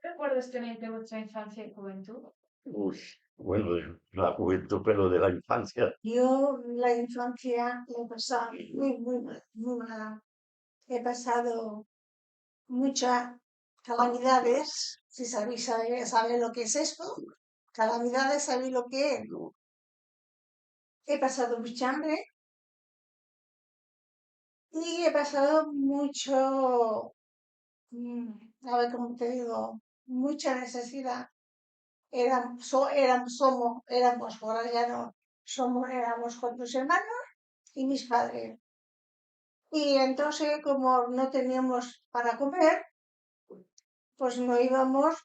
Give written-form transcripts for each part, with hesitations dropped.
recuerdos tenéis de vuestra infancia y juventud? Uy, bueno, de la juventud, pero de la infancia. Yo la infancia la he pasado muy mal, muy mala. He pasado muchas calamidades, si sabéis, sabéis lo que es esto. Calamidades, sabéis lo que es. No, He pasado mucha hambre y he pasado mucho, a ver cómo te digo, mucha necesidad. Éramos, ahora ya no, éramos cuatro hermanos y mis padres. Y entonces, como no teníamos para comer, pues no íbamos,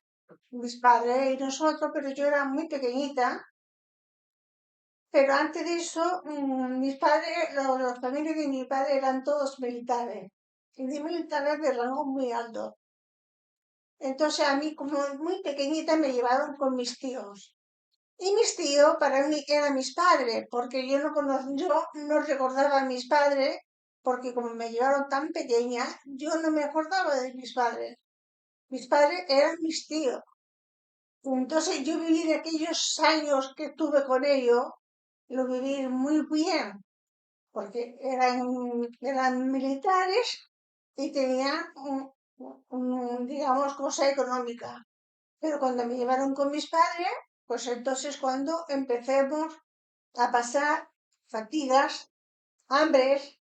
mis padres y nosotros, pero yo era muy pequeñita. Pero antes de eso, mis padres, los familias de mi padre eran todos militares, y de militares de rango muy alto. Entonces a mí, como muy pequeñita, me llevaron con mis tíos. Y mis tíos para mí eran mis padres, porque yo no recordaba a mis padres, porque como me llevaron tan pequeña, yo no me acordaba de mis padres. Mis padres eran mis tíos. Entonces yo viví aquellos años que estuve con ellos, lo viví muy bien, porque eran militares y tenían, digamos, cosa económica. Pero cuando me llevaron con mis padres, pues entonces cuando empecemos a pasar fatigas, hambres,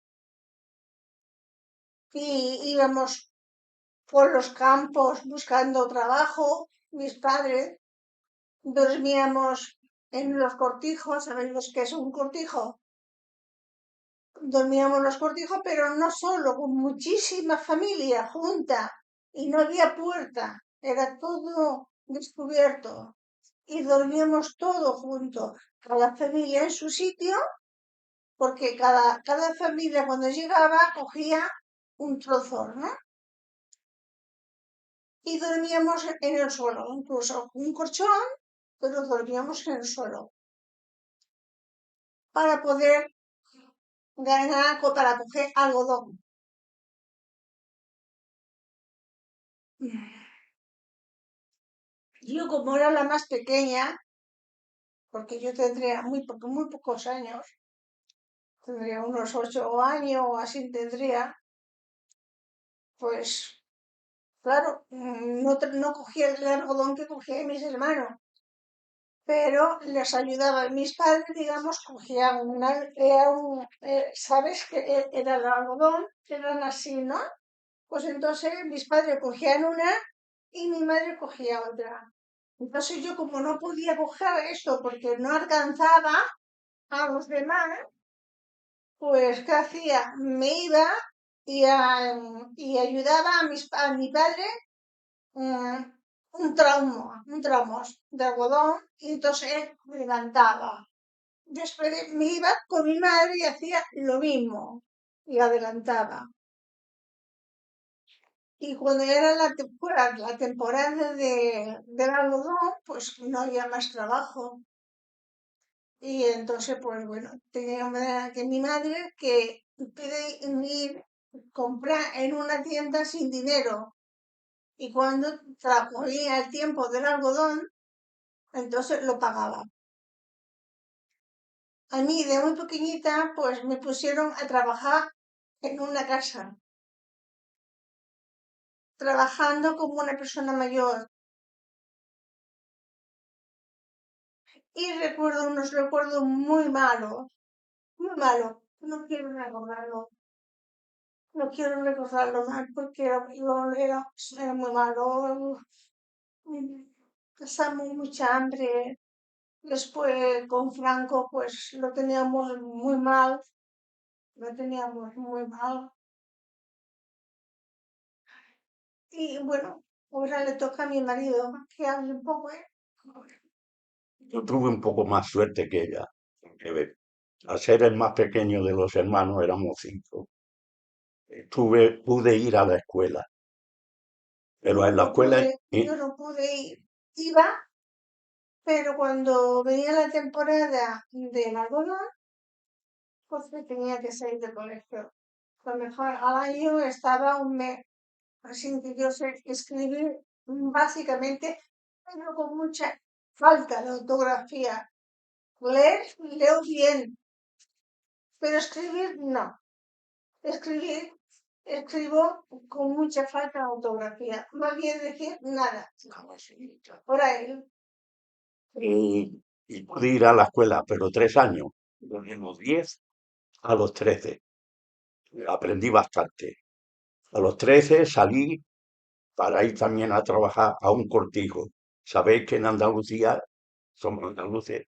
y íbamos por los campos buscando trabajo, mis padres, dormíamos en los cortijos, ¿sabéis lo que es un cortijo? Dormíamos en los cortijos, pero no solo, con muchísima familia junta, y no había puerta, era todo descubierto, y dormíamos todo junto, cada familia en su sitio, porque cada familia cuando llegaba cogía un trozo, ¿no? Y dormíamos en el suelo, incluso un colchón, pero dormíamos en el suelo, para poder ganar, para coger algodón. Yo, como era la más pequeña, porque yo tendría muy pocos años, tendría unos 8 años o así tendría, pues claro, no cogía el algodón que cogían mis hermanos, pero les ayudaba. Mis padres, digamos, cogían ¿sabes qué era el algodón? Eran así, ¿no? Pues entonces mis padres cogían una y mi madre cogía otra. Entonces yo, como no podía coger esto porque no alcanzaba a los demás, pues ¿qué hacía? Me iba y ayudaba a mi padre, mm, un tramo de algodón, y entonces él levantaba. Después me iba con mi madre y hacía lo mismo y adelantaba. Y cuando era la temporada del algodón, pues no había más trabajo. Y entonces, pues bueno, tenía que mi madre que ir comprar en una tienda sin dinero. Y cuando cogía el tiempo del algodón, entonces lo pagaba. A mí, de muy pequeñita, pues me pusieron a trabajar en una casa, trabajando como una persona mayor. Y recuerdo unos recuerdos muy malos, muy malos. No quiero recordarlo, no quiero recordarlo mal porque era muy malo. Pasamos mucha hambre. Después con Franco, pues lo teníamos muy mal, lo teníamos muy mal. Y bueno, ahora le toca a mi marido que hable un poco, ¿eh? yo tuve un poco más suerte que ella, porque al ser el más pequeño de los hermanos, éramos cinco. Pude ir a la escuela, pero en la escuela, Yo no pude ir. Iba, pero cuando venía la temporada del algodón, pues me tenía que salir del colegio. A lo mejor al año estaba un mes. Así que yo sé escribir básicamente, pero con mucha falta de ortografía. Leer, leo bien, pero escribir no. Escribo con mucha falta de ortografía. Más bien decir nada. Por ahí. Y pude ir a la escuela, pero 3 años, de los 10 a los 13. Aprendí bastante. A los 13 salí para ir también a trabajar a un cortijo. Sabéis que en Andalucía somos andaluces,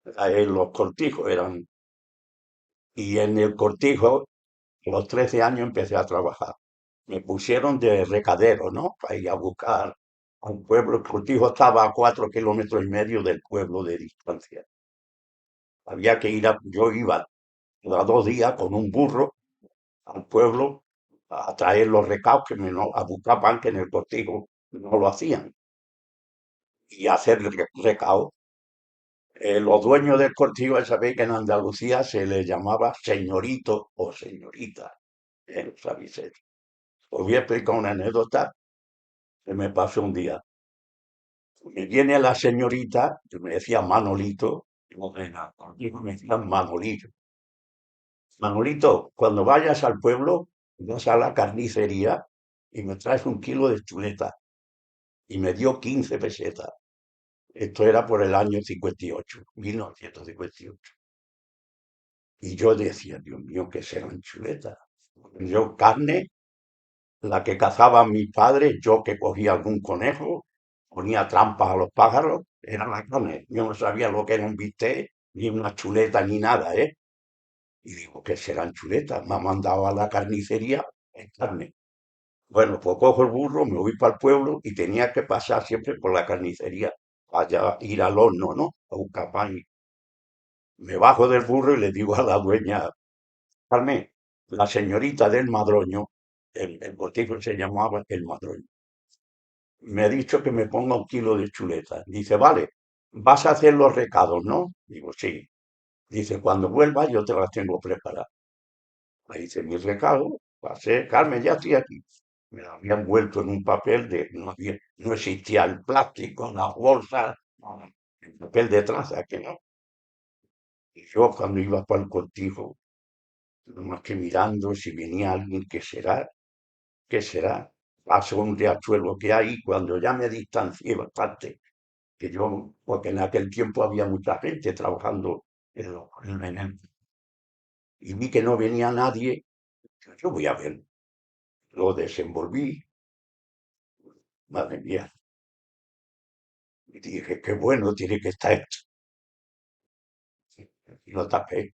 los cortijos eran. Y en el cortijo, a los 13 años empecé a trabajar. Me pusieron de recadero, ¿no? Para ir a buscar a un pueblo. El cortijo estaba a 4,5 kilómetros del pueblo de distancia. Había que ir yo iba cada 2 días con un burro al pueblo a traer los recados a buscar pan que en el cortijo no lo hacían y a hacer recados. Los dueños del cortijo, sabéis que en Andalucía se les llamaba señorito o señorita. ¿Sabéis eso? Os voy a explicar una anécdota que me pasó un día. Me viene la señorita, que me decía Manolito, contigo me decían Manolito. Manolito, cuando vayas al pueblo, vas a la carnicería y me traes 1 kilo de chuleta. Y me dio 15 pesetas. Esto era por el año 58, 1958. Y yo decía, Dios mío, ¿qué serán chuletas? Yo carne, la que cazaban mis padres, yo que cogía algún conejo, ponía trampas a los pájaros, era la carne. Yo no sabía lo que era un bistec, ni una chuleta, ni nada, ¿eh? Y digo, ¿qué serán chuletas? Me ha mandado a la carnicería en carne. Bueno, pues cojo el burro, me voy para el pueblo y tenía que pasar siempre por la carnicería, allá ir al horno, ¿no? A buscar pan. Me bajo del burro y le digo a la dueña, Carmen, la señorita del Madroño, el cortijo se llamaba el Madroño, me ha dicho que me ponga 1 kilo de chuleta. Dice, vale, vas a hacer los recados, ¿no? Digo, sí. Dice, cuando vuelva yo te las tengo preparadas. Me dice, mi recado, pasé, Carmen, ya estoy aquí. Me lo habían envuelto en un papel no existía el plástico, las bolsas, nada, el papel de traza, que no. Y yo cuando iba para el cortijo, más que mirando si venía alguien, ¿qué será? ¿Qué será? Paso un riachuelo que hay cuando ya me distancié bastante, que yo, porque en aquel tiempo había mucha gente trabajando en el, y vi que no venía nadie, yo voy a ver, lo desenvolví, madre mía, y dije, qué bueno tiene que estar esto. Y lo tapé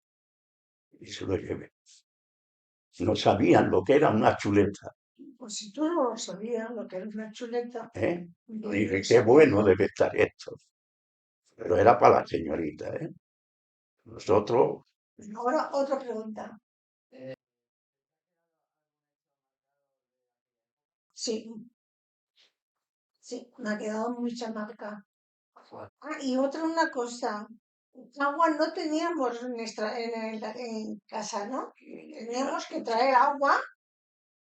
y se lo llevé. No sabían lo que era una chuleta, Pues si tú no lo sabías lo que era una chuleta, ¿eh? Dije, debes qué bueno saberlo. debe estar esto. Pero era para la señorita, ¿eh? Nosotros, Bueno, ahora otra pregunta. Sí, sí, me ha quedado mucha marca. Ah, y otra una cosa. Agua no teníamos en casa, ¿no? Teníamos que traer agua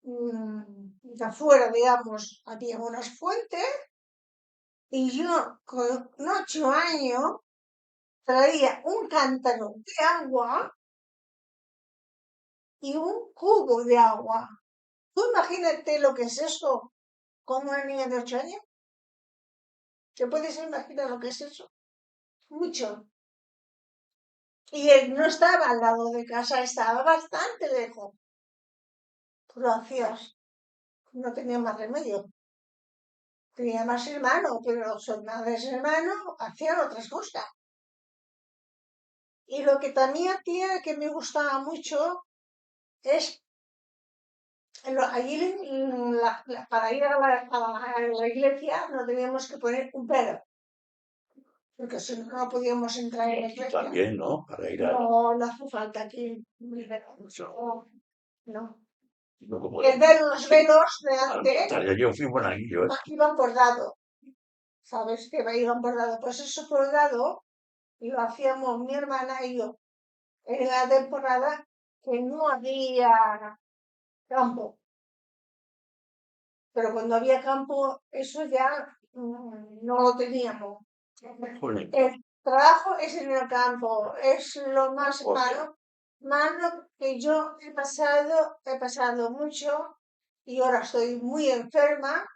de afuera, digamos. Había unas fuentes y yo con 8 años traía un cántaro de agua y un cubo de agua. Tú imagínate lo que es eso con una niña de 8 años. ¿Te puedes imaginar lo que es eso? Mucho. Y él no estaba al lado de casa, estaba bastante lejos. Tú lo hacías, no tenía más remedio. Tenía más hermanos, pero son madres hermanos, hacían otras cosas. Y lo que también hacía, que me gustaba mucho, es allí para ir a la iglesia no teníamos que poner un pero, porque si no, no podíamos entrar en la iglesia. también, ¿no? Para ir a... No, no hace falta aquí un pero. Eso, No. no como El velo, los sí, velos de al antes contrario, yo fui monaguillo, ¿eh? iban bordado. ¿Sabes? Que iban bordado. Pues eso bordado y lo hacíamos mi hermana y yo en la temporada que no había campo. pero cuando había campo, eso ya no lo teníamos. Joder, El trabajo es en el campo, es lo más hostia, malo que yo he pasado mucho y ahora estoy muy enferma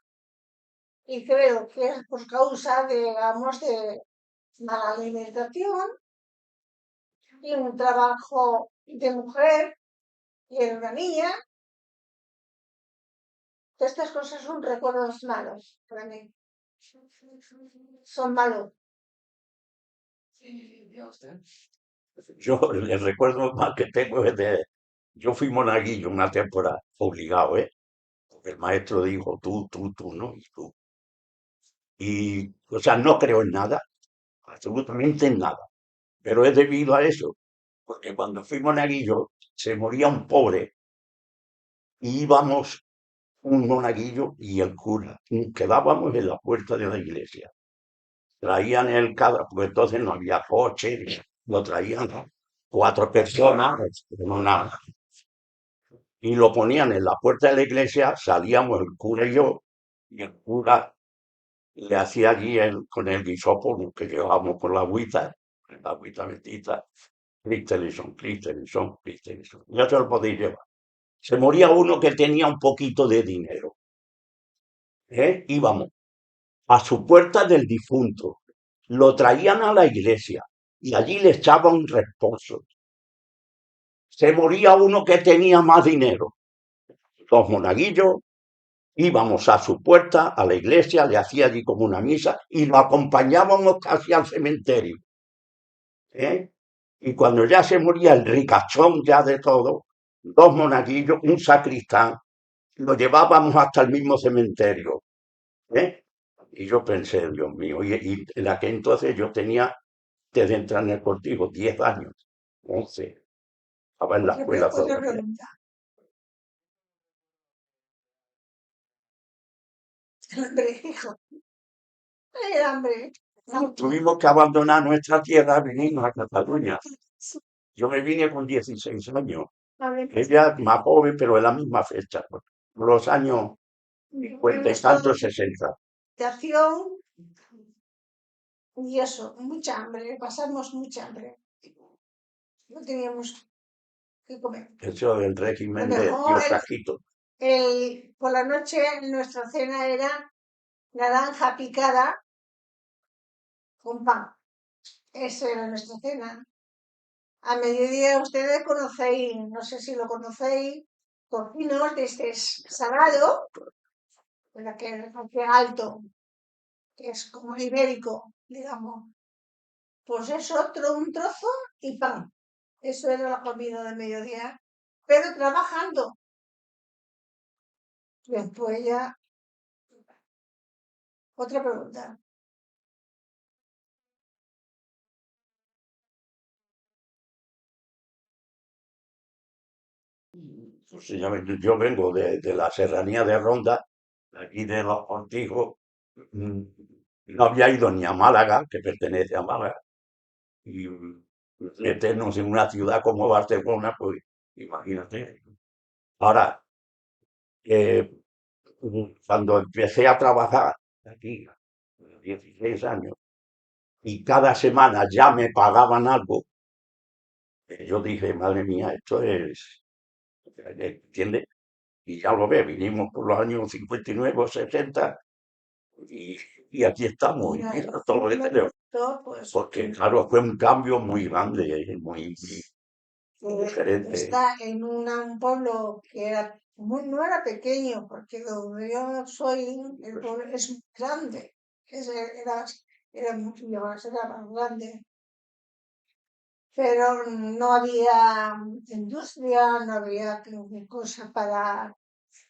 y creo que es por causa, digamos, de mala alimentación y un trabajo de mujer y en una niña. Estas cosas son recuerdos malos para mí. Son malos. yo el recuerdo más que tengo es de, yo fui monaguillo una temporada, obligado, ¿eh? Porque el maestro dijo, tú, ¿no? Y tú. Y, o sea, no creo en nada, absolutamente en nada, pero es debido a eso, porque cuando fui monaguillo se moría un pobre y íbamos un monaguillo y el cura, quedábamos en la puerta de la iglesia. Traían el cadra, porque entonces no había coche, lo traían 4 personas y lo ponían en la puerta de la iglesia, salíamos el cura y yo, y el cura le hacía allí con el guisopo que llevábamos por la agüita bendita, Cristo, Cristo. Ya se lo podéis llevar. Se moría uno que tenía un poquito de dinero, ¿eh? Íbamos a su puerta del difunto, lo traían a la iglesia y allí le echaban un reposo. Se moría uno que tenía más dinero. Los monaguillos íbamos a su puerta, a la iglesia, le hacía allí como una misa y lo acompañábamos casi al cementerio, ¿eh? Y cuando ya se moría el ricachón ya de todo, 2 monaguillos, un sacristán, lo llevábamos hasta el mismo cementerio, ¿eh? Y yo pensé, Dios mío, y en aquel entonces yo tenía, desde entrar en el cortijo, 10 años, 11, estaba en la escuela Otra todavía. pregunta. El hambre, hijo. El hambre. Tuvimos que abandonar nuestra tierra, venimos a Cataluña. Yo me vine con 16 años. Ella más joven, pero en la misma fecha, los años 50 y tantos, 60. Acción y eso, mucha hambre, pasamos mucha hambre. No teníamos que comer. Eso del Lo régimen de mejor, Dios Taquito. por la noche nuestra cena era naranja picada con pan. Esa era nuestra cena. A mediodía ustedes conocéis, no sé si lo conocéis, tocinos de este salado, que alto, que es como ibérico, digamos. Pues es un trozo y pan. Eso era la comida de mediodía. Pero trabajando. Después ya, otra pregunta. Pues yo vengo de la serranía de Ronda, de aquí de los Cortijos. mm, No había ido ni a Málaga, que pertenece a Málaga, y meternos en una ciudad como Barcelona, pues imagínate. Ahora, eh, cuando empecé a trabajar aquí, 16 años, y cada semana ya me pagaban algo, yo dije, madre mía, esto es, ¿entiendes? Y ya lo ve, vinimos por los años 59 o 60 y, y aquí estamos, y mira todo lo que tenemos. Pues, Porque, claro, fue un cambio muy grande, muy diferente. está en un pueblo que no era pequeño, porque donde yo soy, el pueblo es muy grande. Era mucho más, era más grande. Pero no había industria, no había cosa para.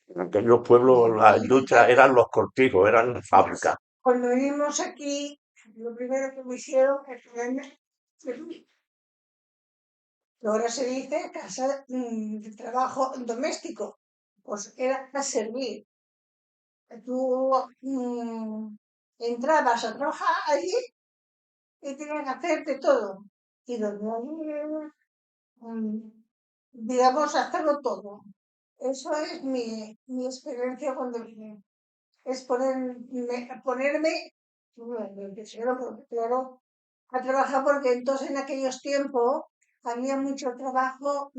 En aquellos pueblos la industria eran los cortijos, eran las fábricas. Cuando vinimos aquí, lo primero que me hicieron es ponerme, que ahora se dice casa de trabajo doméstico, pues era a servir. Tú entrabas a trabajar allí y tenían que hacerte todo. Y dormir, digamos, hacerlo todo. Eso es mi experiencia cuando vine. es ponerme, claro, a trabajar porque entonces en aquellos tiempos había mucho trabajo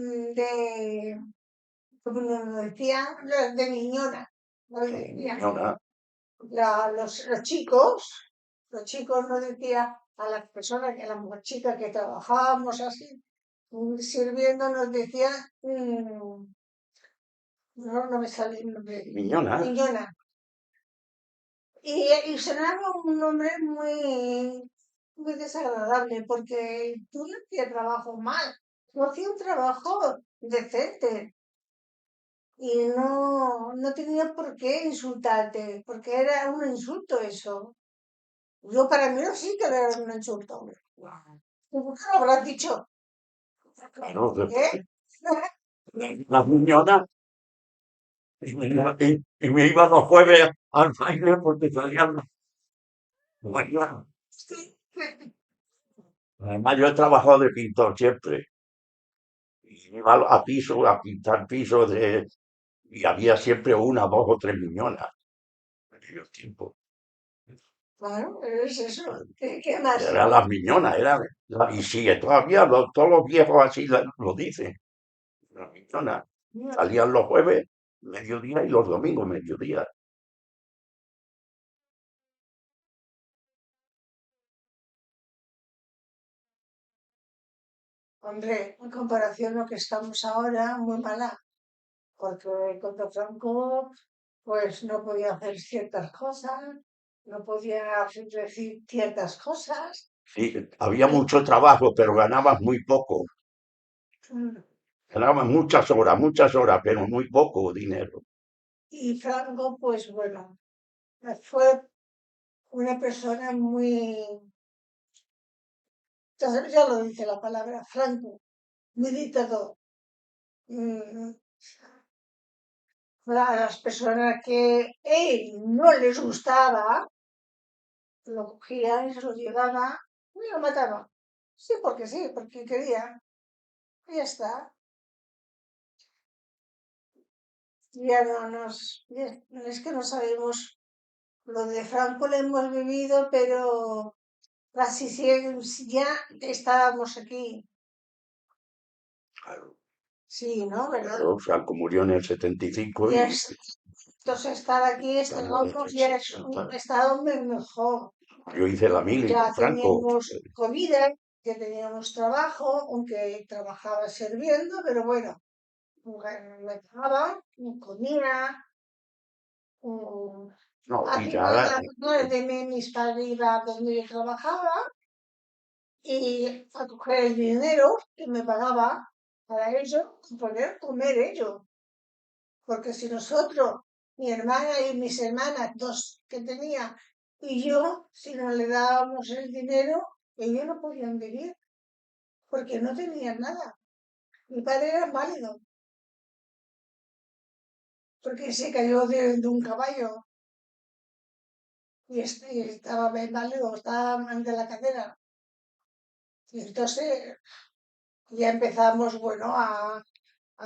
como nos decían, de niñona. Nos decían, Niñona, los chicos nos decían a las personas, a las chicas que trabajábamos así, sirviendo, nos decían, no me sale el nombre, niñona, niñona. Y sonaba un nombre muy desagradable porque tú no hacías trabajo mal, tú hacías un trabajo decente y no tenía por qué insultarte, porque era un insulto eso. Yo para mí no sí que era un insulto. ¿Tú por qué lo habrás dicho? claro, ¿Eh? las niñonas, y me iba los jueves al baile porque salían bailar. Además, yo he trabajado de pintor siempre. Y iba a piso, a pintar pisos y había siempre una, dos o tres niñonas en aquellos tiempos. Claro, es eso. ¿Qué más? Eran las miñonas, y sigue todavía, todos los viejos así lo dicen. Las miñonas salían los jueves, mediodía, y los domingos, mediodía. Hombre, en comparación a lo que estamos ahora, muy mala, porque contra Franco, pues no podía hacer ciertas cosas, no podía decir ciertas cosas. Sí, había mucho trabajo, pero ganabas muy poco. Mm. Ganabas muchas horas, pero muy poco dinero. Y Franco, pues bueno, fue una persona muy, ya lo dice la palabra, franco, muy dictador. Mm, a las personas que él no les gustaba, lo cogía y se lo llevaba y lo mataba. Sí, porque quería. Y ya está. Ya no es que no sabemos. Lo de Franco lo hemos vivido, pero casi ya estábamos aquí. Claro, Sí, ¿no? ¿Verdad? claro, Franco murió en el 75 Y y entonces estar aquí, estamos en estábamos el ya es 60. estado mejor. Yo hice la mili Ya con Franco. teníamos comida, ya teníamos trabajo, aunque trabajaba sirviendo, pero bueno, me pagaba, comía, No, y arriba ya, de las 9 de mis padres iba donde yo trabajaba y a coger el dinero que me pagaba para ello y poder comer ello. Porque si nosotros, mi hermana y mis hermanas, dos que tenía, y yo, si no le dábamos el dinero, ellos no podían vivir, porque no tenían nada. Mi padre era válido, porque se cayó de un caballo y estaba bien válido, estaba ante la cadera. Y entonces ya empezamos, bueno, a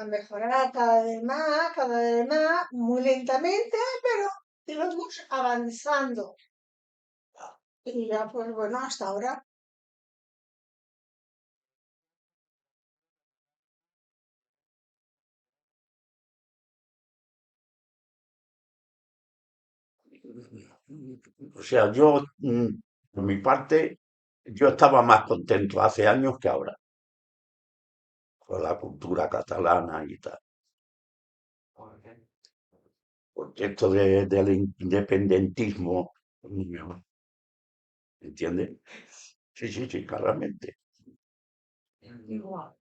mejorar cada vez más, muy lentamente, pero íbamos avanzando. Y ya, pues bueno, hasta ahora. o sea, yo, por mi parte, yo estaba más contento hace años que ahora, con la cultura catalana y tal. Porque esto del independentismo, no, ¿entiendes? Sí, sí, sí, claramente. Igual.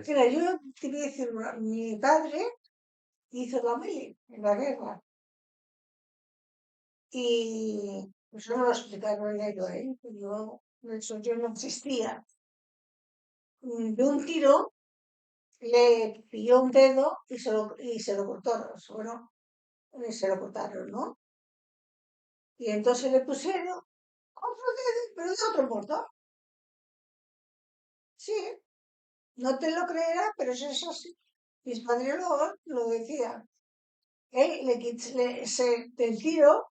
Mira, yo te voy a decir, mi padre hizo la mili en la guerra y eso me lo explicaron ellos, ¿eh? Yo no existía. De un tiro le pilló un dedo y se lo cortó, bueno, se lo cortaron, ¿no? Y entonces le pusieron otro dedo, pero de otro muerto. Sí, no te lo creerás, pero eso es así. Mis padres lo decían. Él del tiro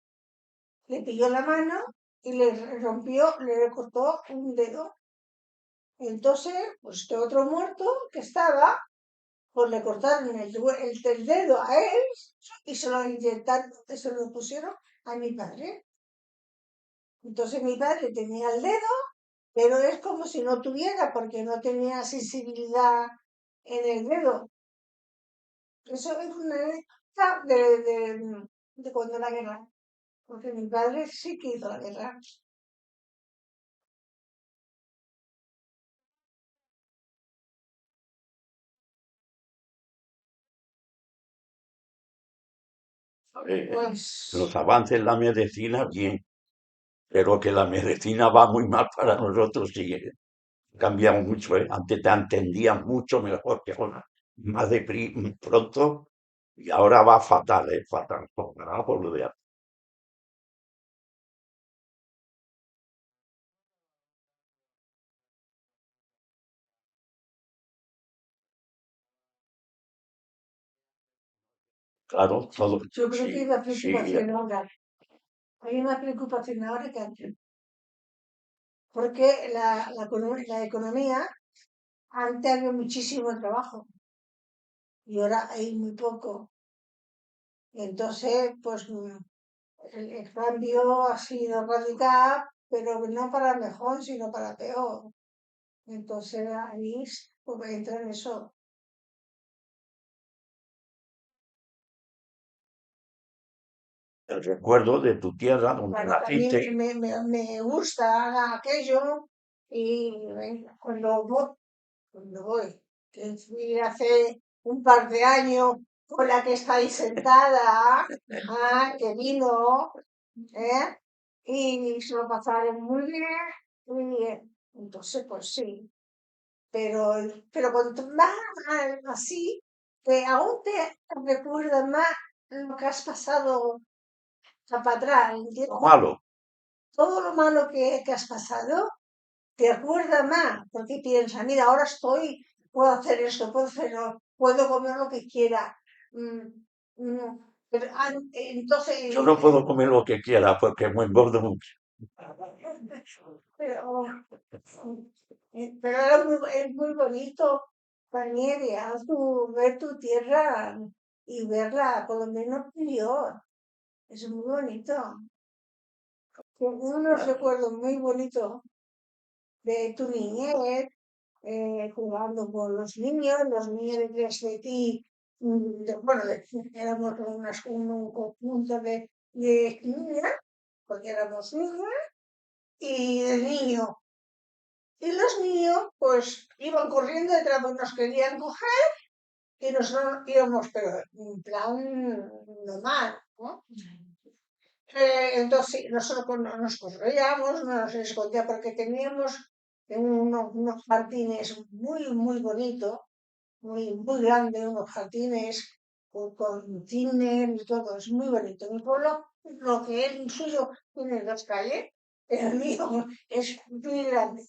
le pilló la mano y le cortó un dedo. Entonces, pues este otro muerto que estaba, pues le cortaron el dedo a él y se lo inyectaron, se lo pusieron a mi padre. Entonces mi padre tenía el dedo, pero es como si no tuviera, porque no tenía sensibilidad en el dedo. Eso es una anécdota de cuando la guerra, porque mi padre sí que hizo la guerra. A ver, Pues, los avances en la medicina, bien, pero que la medicina va muy mal para nosotros, sí. Cambiado mucho, ¿eh? Antes te entendían mucho mejor que ahora, más pronto, y ahora va fatal, ¿eh? Fatal, comparado por lo de antes. Claro, todo, yo creo que sí, hay una sí, preocupación ahora. Hay una preocupación ahora que antes, porque la economía, antes había muchísimo trabajo y ahora hay muy poco. Y entonces, pues el cambio ha sido radical, pero no para mejor, sino para peor. Entonces ahí pues, entra en eso. el recuerdo de tu tierra donde Claro, a mí naciste, me gusta aquello y cuando voy, que fui hace un par de años con la que estáis sentada, que vino, ¿eh? Y se lo pasaron muy bien, y entonces pues sí, pero, pero cuanto más así, que aún te recuerda más lo que has pasado para atrás, lo ¿entiendes? malo. Todo lo malo que has pasado, te acuerda más, porque piensa, mira, ahora puedo hacer esto, puedo hacerlo, puedo comer lo que quiera. mm, mm, pero entonces, Yo no puedo comer lo que quiera porque me engordo mucho. pero, pero era es muy bonito, Panieri, ver tu tierra y verla, por lo menos yo, es muy bonito. Tengo unos recuerdos muy bonitos de tu niñez, jugando con los niños detrás de ti, bueno, éramos un conjunto de niñas, porque éramos niñas, y de niños. Y los niños, pues, iban corriendo detrás de nos querían coger y nosotros íbamos, pero en plan normal, ¿no? Entonces, sí, nosotros nos corríamos, nos escondíamos, porque teníamos unos jardines muy bonitos, muy grandes, unos jardines con cines y todo, es muy bonito. Mi pueblo, lo que es el suyo, tiene dos calles, el mío es muy grande.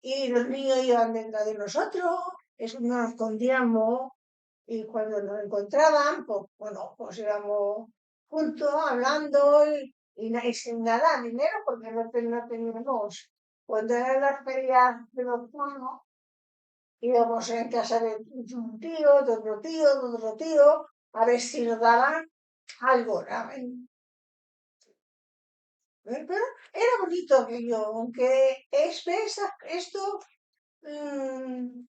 Y los niños iban detrás de nosotros, nos escondíamos, y cuando nos encontraban, pues bueno, pues íbamos juntos hablando y sin nada dinero, porque no teníamos. Cuando eran las ferias de los pueblos, íbamos en casa de un tío, de otro tío, a ver si nos daban algo, ¿no? Pero era bonito aquello, aunque esto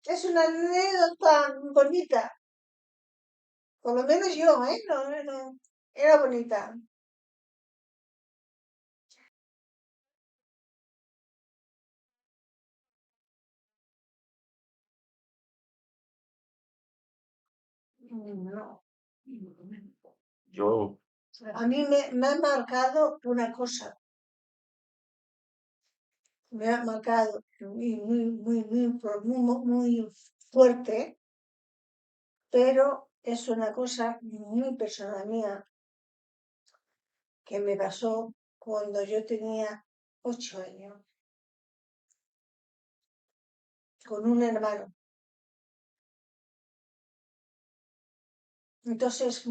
es una anécdota bonita, por lo menos yo, ¿eh? Era bonita. No. Yo, A mí me ha marcado una cosa, me ha marcado muy fuerte, pero es una cosa muy personal mía que me pasó cuando yo tenía 8 años. con un hermano. Entonces,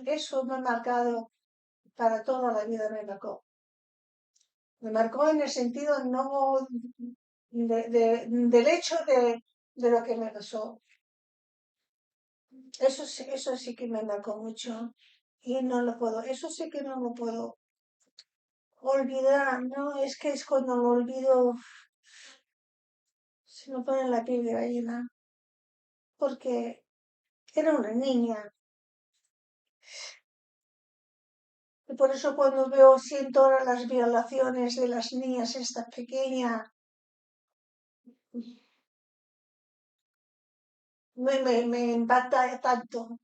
eso me ha marcado para toda la vida, me marcó. Me marcó en el sentido no del hecho de lo que me pasó. Eso sí que me marcó mucho y eso sí que no lo puedo olvidar, ¿no? Es cuando lo olvido, se me pone la piel de gallina, porque era una niña. Y por eso cuando siento ahora las violaciones de las niñas estas pequeñas, me impacta tanto.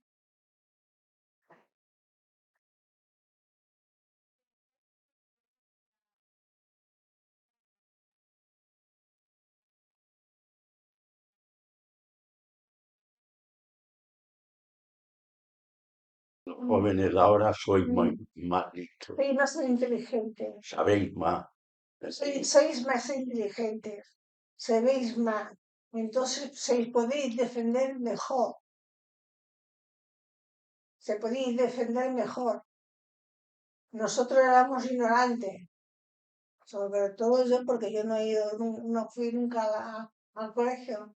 Los jóvenes de ahora sois más listos, Sois más inteligentes. sabéis más. Sois más inteligentes. Sabéis más. Entonces se podéis defender mejor. Se podéis defender mejor. Nosotros éramos ignorantes. Sobre todo yo, porque yo no he ido, no fui nunca al colegio.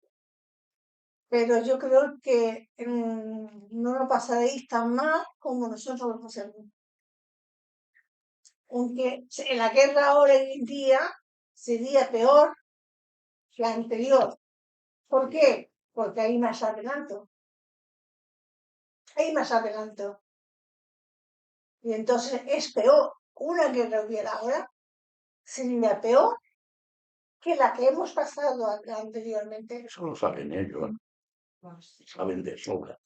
Pero yo creo que no lo pasaréis tan mal como nosotros lo pasamos. Aunque en la guerra ahora en día sería peor que la anterior. ¿Por qué? Porque hay más adelanto. Hay más adelanto. Y entonces es peor una guerra hubiera ahora, sería peor que la que hemos pasado anteriormente. Eso lo saben ellos, saben de sobra.